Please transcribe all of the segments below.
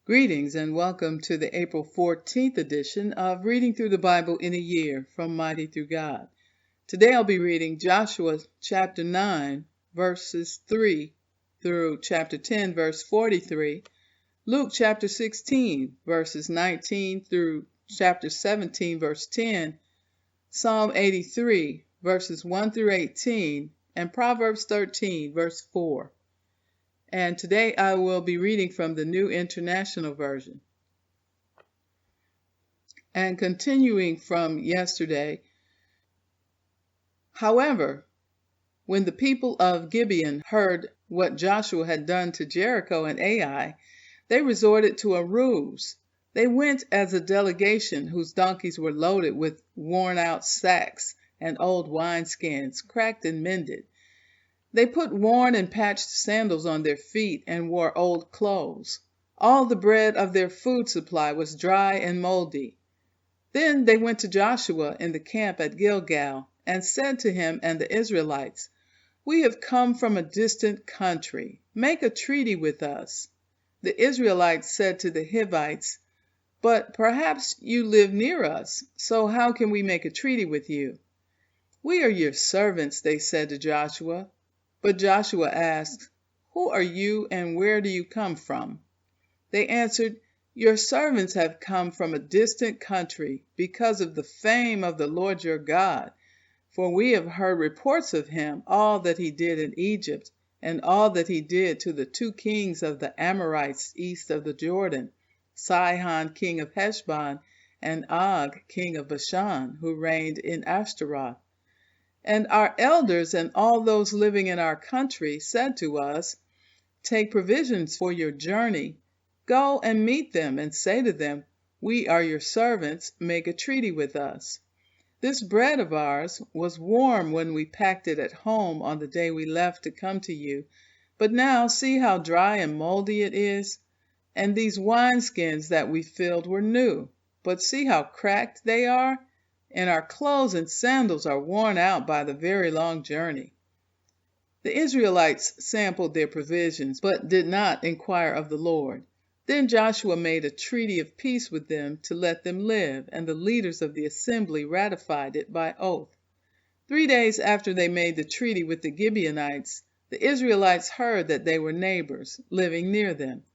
Greetings and welcome to the April 14th edition of Reading Through the Bible in a Year from Mighty Through God. Today I'll be reading Joshua chapter 9, verses 3 through chapter 10, verse 43, Luke chapter 16, verses 19 through chapter 17, verse 10, Psalm 83, verses 1 through 18, and Proverbs 13, verse 4. And today I will be reading from the New International Version. And continuing from yesterday, however, when the people of Gibeon heard what Joshua had done to Jericho and Ai, they resorted to a ruse. They went as a delegation whose donkeys were loaded with worn-out sacks and old wineskins, cracked and mended. They put worn and patched sandals on their feet and wore old clothes. All the bread of their food supply was dry and moldy. Then they went to Joshua in the camp at Gilgal and said to him and the Israelites, "We have come from a distant country. Make a treaty with us." The Israelites said to the Hivites, "But perhaps you live near us, so how can we make a treaty with you?" "We are your servants," they said to Joshua. But Joshua asked, "Who are you and where do you come from?" They answered, "Your servants have come from a distant country because of the fame of the Lord your God. For we have heard reports of him, all that he did in Egypt, and all that he did to the two kings of the Amorites east of the Jordan, Sihon king of Heshbon, and Og king of Bashan, who reigned in Ashtaroth. And our elders and all those living in our country said to us, 'Take provisions for your journey. Go and meet them and say to them, "We are your servants. Make a treaty with us." This bread of ours was warm when we packed it at home on the day we left to come to you, but now see how dry and moldy it is. And these wineskins that we filled were new, but see how cracked they are, and our clothes and sandals are worn out by the very long journey." The Israelites sampled their provisions, but did not inquire of the Lord. Then Joshua made a treaty of peace with them to let them live, and the leaders of the assembly ratified it by oath. 3 days after they made the treaty with the Gibeonites, the Israelites heard that they were neighbors, living near them.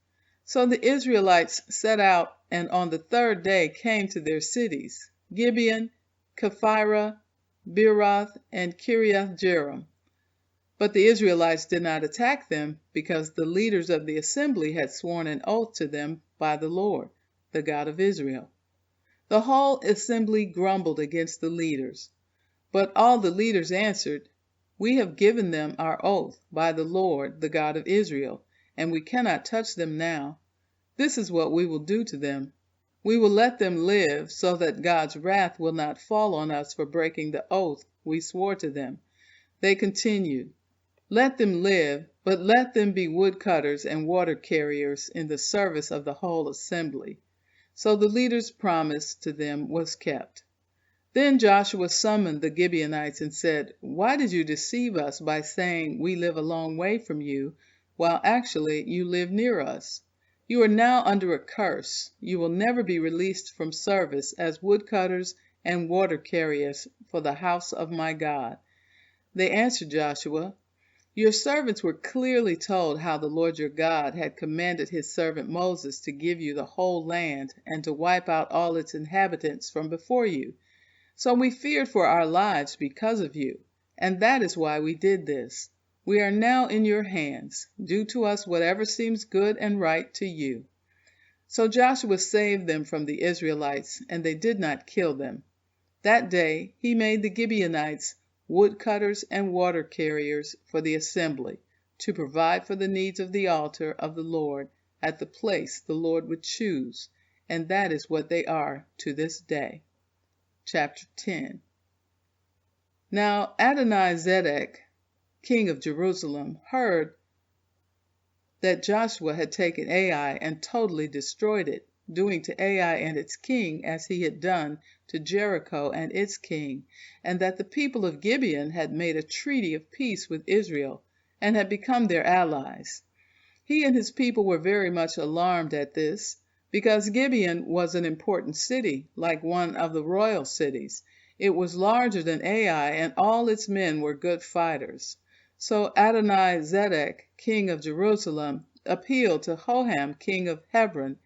So the Israelites set out, and on the 3rd day came to their cities, Gibeon, Kephirah, Beeroth, and Kiriath-jearim. But the Israelites did not attack them, because the leaders of the assembly had sworn an oath to them by the Lord, the God of Israel. The whole assembly grumbled against the leaders. But all the leaders answered, "We have given them our oath by the Lord, the God of Israel, and we cannot touch them now. This is what we will do to them. We will let them live, so that God's wrath will not fall on us for breaking the oath we swore to them." They continued, "Let them live, but let them be woodcutters and water carriers in the service of the whole assembly." So the leader's promise to them was kept. Then Joshua summoned the Gibeonites and said, "Why did you deceive us by saying we live a long way from you, while actually you live near us? You are now under a curse. You will never be released from service as woodcutters and water carriers for the house of my God." They answered Joshua, "Your servants were clearly told how the Lord your God had commanded his servant Moses to give you the whole land and to wipe out all its inhabitants from before you. So we feared for our lives because of you, and that is why we did this. We are now in your hands. Do to us whatever seems good and right to you." So Joshua saved them from the Israelites, and they did not kill them. That day he made the Gibeonites woodcutters and water carriers for the assembly, to provide for the needs of the altar of the Lord at the place the Lord would choose, and that is what they are to this day. Chapter 10. Now Adonizedek, king of Jerusalem, heard that Joshua had taken Ai and totally destroyed it, doing to Ai and its king as he had done to Jericho and its king, and that the people of Gibeon had made a treaty of peace with Israel, and had become their allies. He and his people were very much alarmed at this, because Gibeon was an important city, like one of the royal cities. It was larger than Ai, and all its men were good fighters. So Adoni-Zedek, king of Jerusalem, appealed to Hoham, king of Hebron,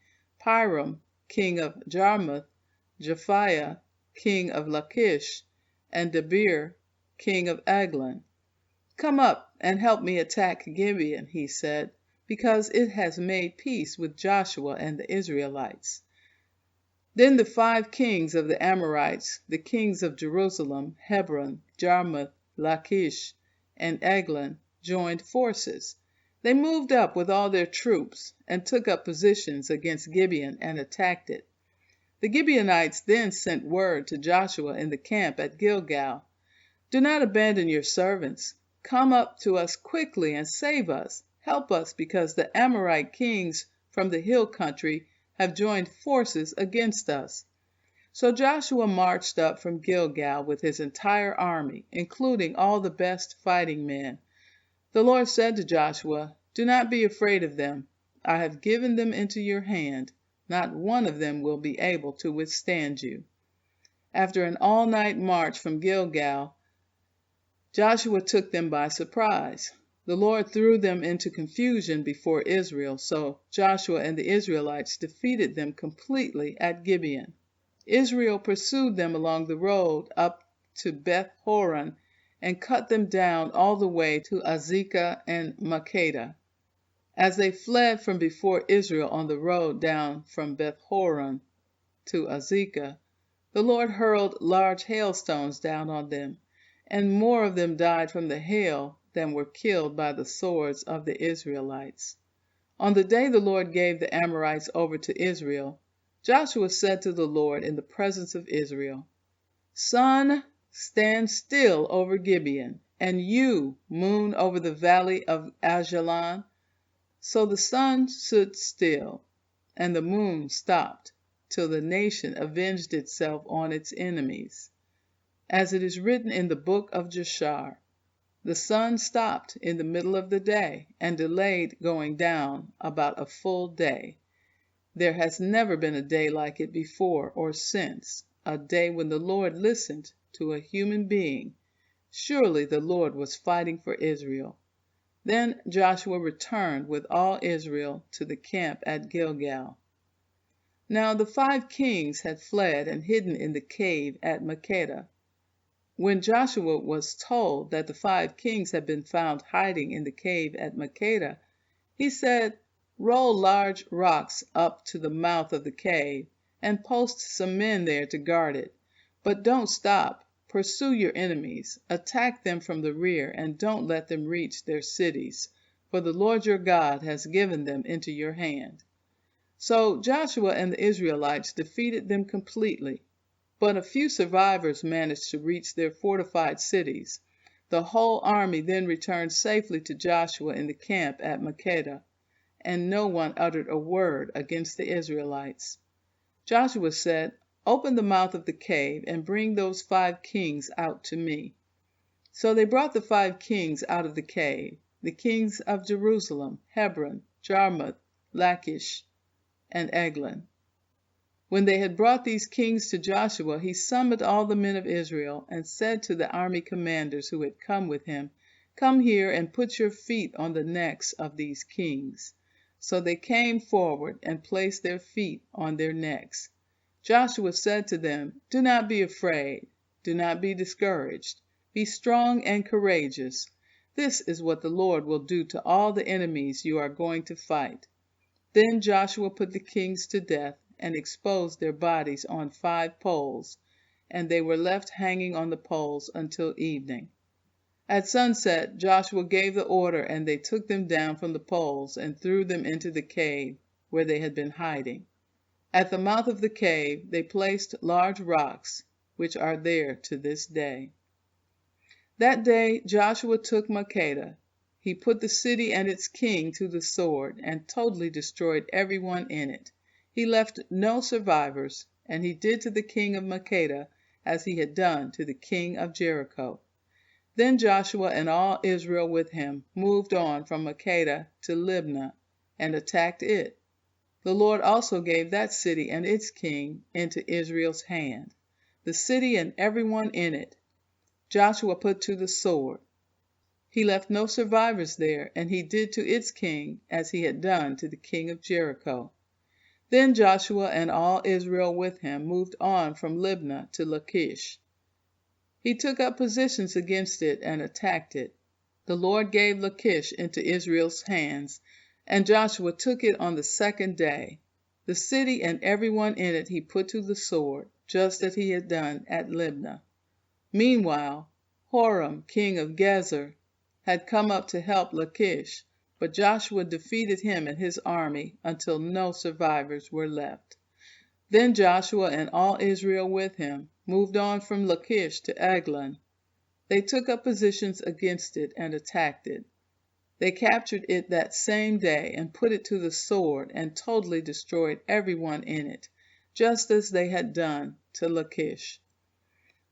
Piram, king of Jarmuth, Japhiah, king of Lachish, and Debir, king of Eglon. "Come up and help me attack Gibeon," he said, "because it has made peace with Joshua and the Israelites." Then the 5 kings of the Amorites, the kings of Jerusalem, Hebron, Jarmuth, Lachish, and Eglon, joined forces. They moved up with all their troops and took up positions against Gibeon and attacked it. The Gibeonites then sent word to Joshua in the camp at Gilgal, "Do not abandon your servants. Come up to us quickly and save us. Help us, because the Amorite kings from the hill country have joined forces against us." So Joshua marched up from Gilgal with his entire army, including all the best fighting men. The Lord said to Joshua, "Do not be afraid of them. I have given them into your hand. Not one of them will be able to withstand you." After an all-night march from Gilgal, Joshua took them by surprise. The Lord threw them into confusion before Israel, so Joshua and the Israelites defeated them completely at Gibeon. Israel pursued them along the road up to Beth Horon and cut them down all the way to Azekah and Makkedah. As they fled from before Israel on the road down from Beth Horon to Azekah, the Lord hurled large hailstones down on them, and more of them died from the hail than were killed by the swords of the Israelites. On the day the Lord gave the Amorites over to Israel, Joshua said to the Lord in the presence of Israel, "Sun, stand still over Gibeon, and you, moon, over the valley of Ajalon." So the sun stood still, and the moon stopped, till the nation avenged itself on its enemies. As it is written in the book of Jashar, the sun stopped in the middle of the day and delayed going down about a full day. There has never been a day like it before or since, a day when the Lord listened to a human being. Surely the Lord was fighting for Israel. Then Joshua returned with all Israel to the camp at Gilgal. Now the 5 kings had fled and hidden in the cave at Makkedah. When Joshua was told that the 5 kings had been found hiding in the cave at Makkedah, he said, "Roll large rocks up to the mouth of the cave, and post some men there to guard it. But don't stop. Pursue your enemies, attack them from the rear, and don't let them reach their cities, for the Lord your God has given them into your hand." So Joshua and the Israelites defeated them completely, but a few survivors managed to reach their fortified cities. The whole army then returned safely to Joshua in the camp at Makkedah, and no one uttered a word against the Israelites. Joshua said, "Open the mouth of the cave and bring those 5 kings out to me." So they brought the 5 kings out of the cave, the kings of Jerusalem, Hebron, Jarmuth, Lachish, and Eglon. When they had brought these kings to Joshua, he summoned all the men of Israel and said to the army commanders who had come with him, "Come here and put your feet on the necks of these kings." So they came forward and placed their feet on their necks. Joshua said to them, "Do not be afraid, do not be discouraged. Be strong and courageous. This is what the Lord will do to all the enemies you are going to fight." Then Joshua put the kings to death and exposed their bodies on 5 poles, and they were left hanging on the poles until evening. At sunset, Joshua gave the order, and they took them down from the poles and threw them into the cave where they had been hiding. At the mouth of the cave they placed large rocks, which are there to this day. That day Joshua took Makkedah. He put the city and its king to the sword, and totally destroyed everyone in it. He left no survivors, and he did to the king of Makkedah as he had done to the king of Jericho. Then Joshua and all Israel with him moved on from Makkedah to Libnah, and attacked it. The Lord also gave that city and its king into Israel's hand. The city and everyone in it Joshua put to the sword. He left no survivors there, and he did to its king as he had done to the king of Jericho. Then Joshua and all Israel with him moved on from Libnah to Lachish. He took up positions against it and attacked it. The Lord gave Lachish into Israel's hands, and Joshua took it on the second day. The city and everyone in it he put to the sword, just as he had done at Libnah. Meanwhile, Horam, king of Gezer, had come up to help Lachish, but Joshua defeated him and his army until no survivors were left. Then Joshua and all Israel with him moved on from Lachish to Eglon. They took up positions against it and attacked it. They captured it that same day and put it to the sword and totally destroyed everyone in it, just as they had done to Lachish.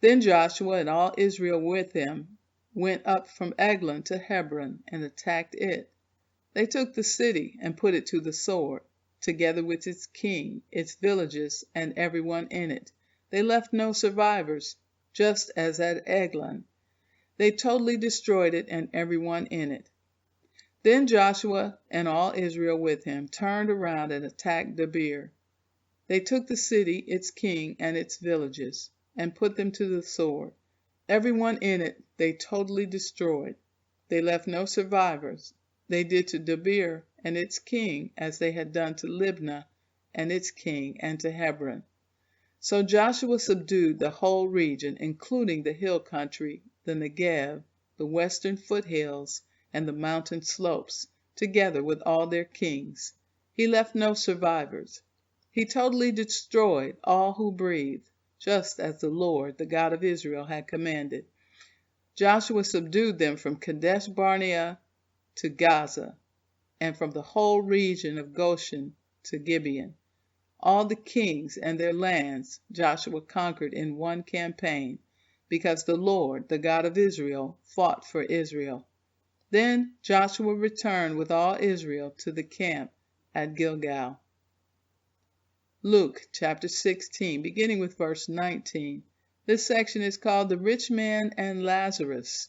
Then Joshua and all Israel with him went up from Eglon to Hebron and attacked it. They took the city and put it to the sword, together with its king, its villages, and everyone in it. They left no survivors, just as at Eglon. They totally destroyed it and everyone in it. Then Joshua and all Israel with him turned around and attacked Debir. They took the city, its king, and its villages, and put them to the sword. Everyone in it they totally destroyed. They left no survivors. They did to Debir and its king as they had done to Libnah and its king and to Hebron. So Joshua subdued the whole region, including the hill country, the Negev, the western foothills, and the mountain slopes, together with all their kings. He left no survivors. He totally destroyed all who breathed, just as the Lord, the God of Israel, had commanded. Joshua subdued them from Kadesh Barnea to Gaza, and from the whole region of Goshen to Gibeon. All the kings and their lands Joshua conquered in one campaign, because the Lord, the God of Israel, fought for Israel. Then Joshua returned with all Israel to the camp at Gilgal. Luke chapter 16, beginning with verse 19. This section is called The Rich Man and Lazarus.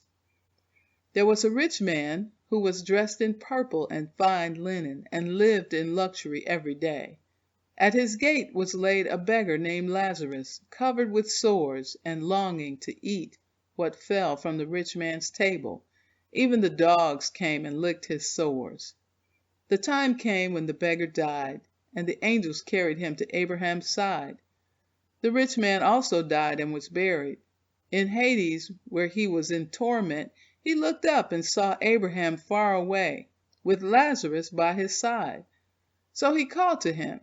There was a rich man who was dressed in purple and fine linen, and lived in luxury every day. At his gate was laid a beggar named Lazarus, covered with sores, and longing to eat what fell from the rich man's table. Even the dogs came and licked his sores. The time came when the beggar died, and the angels carried him to Abraham's side. The rich man also died and was buried. In Hades, where he was in torment, he looked up and saw Abraham far away, with Lazarus by his side. So he called to him,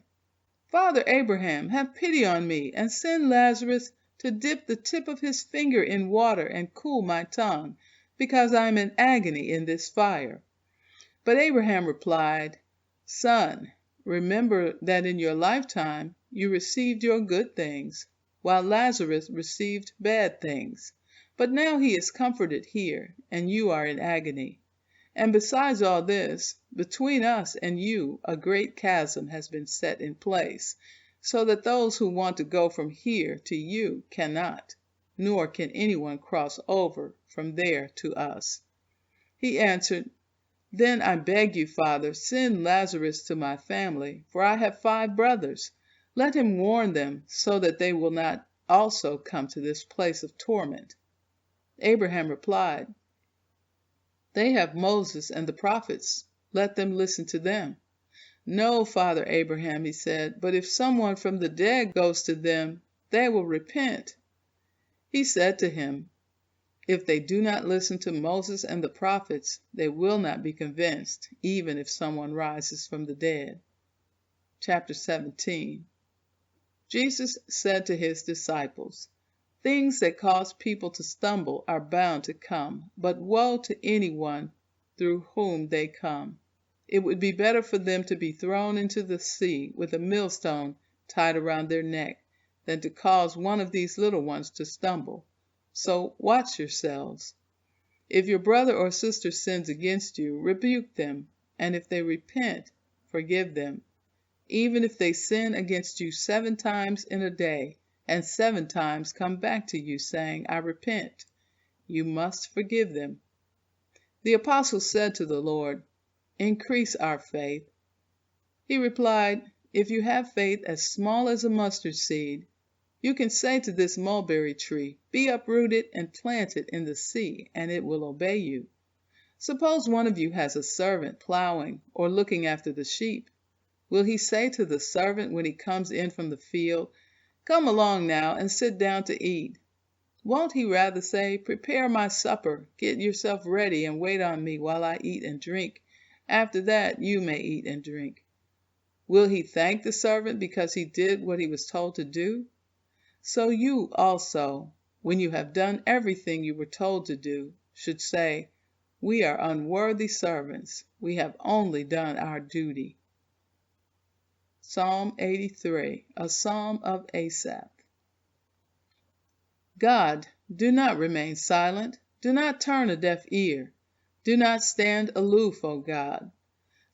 "Father Abraham, have pity on me, and send Lazarus to dip the tip of his finger in water and cool my tongue, because I am in agony in this fire." But Abraham replied, "Son, remember that in your lifetime you received your good things, while Lazarus received bad things. But now he is comforted here, and you are in agony. And besides all this, between us and you a great chasm has been set in place, so that those who want to go from here to you cannot, nor can anyone cross over from there to us." He answered, "Then I beg you, Father, send Lazarus to my family, for I have 5 brothers. Let him warn them, so that they will not also come to this place of torment." Abraham replied, "They have Moses and the prophets. Let them listen to them." "No, Father Abraham," he said, "but if someone from the dead goes to them, they will repent." He said to him, "If they do not listen to Moses and the prophets, they will not be convinced, even if someone rises from the dead." Chapter 17. Jesus said to his disciples, "Things that cause people to stumble are bound to come, but woe to anyone through whom they come. It would be better for them to be thrown into the sea with a millstone tied around their neck than to cause one of these little ones to stumble. So watch yourselves. If your brother or sister sins against you, rebuke them, and if they repent, forgive them. Even if they sin against you 7 times in a day, and 7 times come back to you saying, I repent, you must forgive them. The apostle said to the Lord, increase our faith. He replied, if you have faith as small as a mustard seed, you can say to this mulberry tree, be uprooted and planted in the sea, and it will obey you. Suppose one of you has a servant plowing or looking after the sheep. Will he say to the servant when he comes in from the field, come along now and sit down to eat? Won't he rather say, prepare my supper, get yourself ready and wait on me while I eat and drink. After that you may eat and drink. Will he thank the servant because he did what he was told to do? So you also, when you have done everything you were told to do, should say, we are unworthy servants. We have only done our duty. Psalm 83, a psalm of Asaph. God, do not remain silent. Do not turn a deaf ear. Do not stand aloof, O God.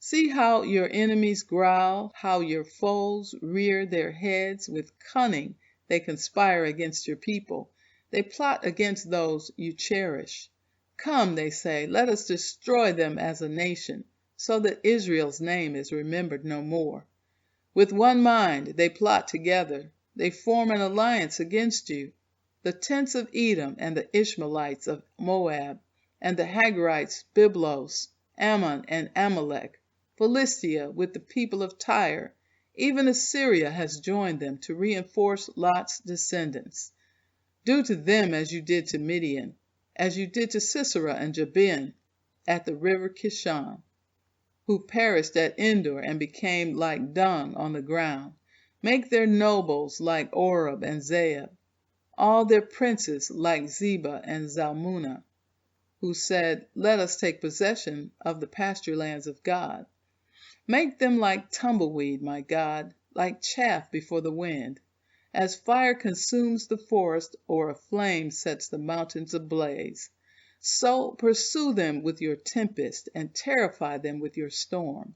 See how your enemies growl, how your foes rear their heads. With cunning they conspire against your people. They plot against those you cherish. Come, they say, let us destroy them as a nation, so that Israel's name is remembered no more. With one mind they plot together. They form an alliance against you. The tents of Edom and the Ishmaelites of Moab, and the Hagrites, Byblos, Ammon, and Amalek, Philistia with the people of Tyre. Even Assyria has joined them to reinforce Lot's descendants. Do to them as you did to Midian, as you did to Sisera and Jabin at the river Kishon, who perished at Endor and became like dung on the ground. Make their nobles like Oreb and Zeeb, all their princes like Zebah and Zalmunna, who said, let us take possession of the pasture lands of God. Make them like tumbleweed, my God, like chaff before the wind. As fire consumes the forest, or a flame sets the mountains ablaze, so pursue them with your tempest and terrify them with your storm.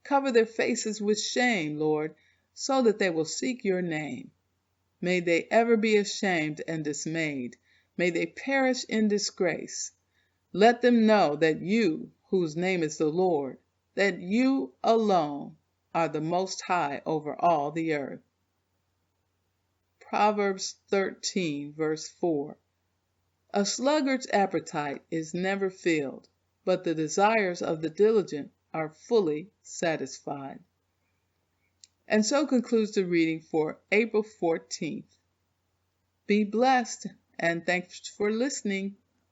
Cover their faces with shame, Lord, so that they will seek your name. May they ever be ashamed and dismayed. May they perish in disgrace. Let them know that you, whose name is the Lord, that you alone are the Most High over all the earth. Proverbs 13, verse 4. A sluggard's appetite is never filled, but the desires of the diligent are fully satisfied. And so concludes the reading for April 14th. Be blessed, and thanks for listening.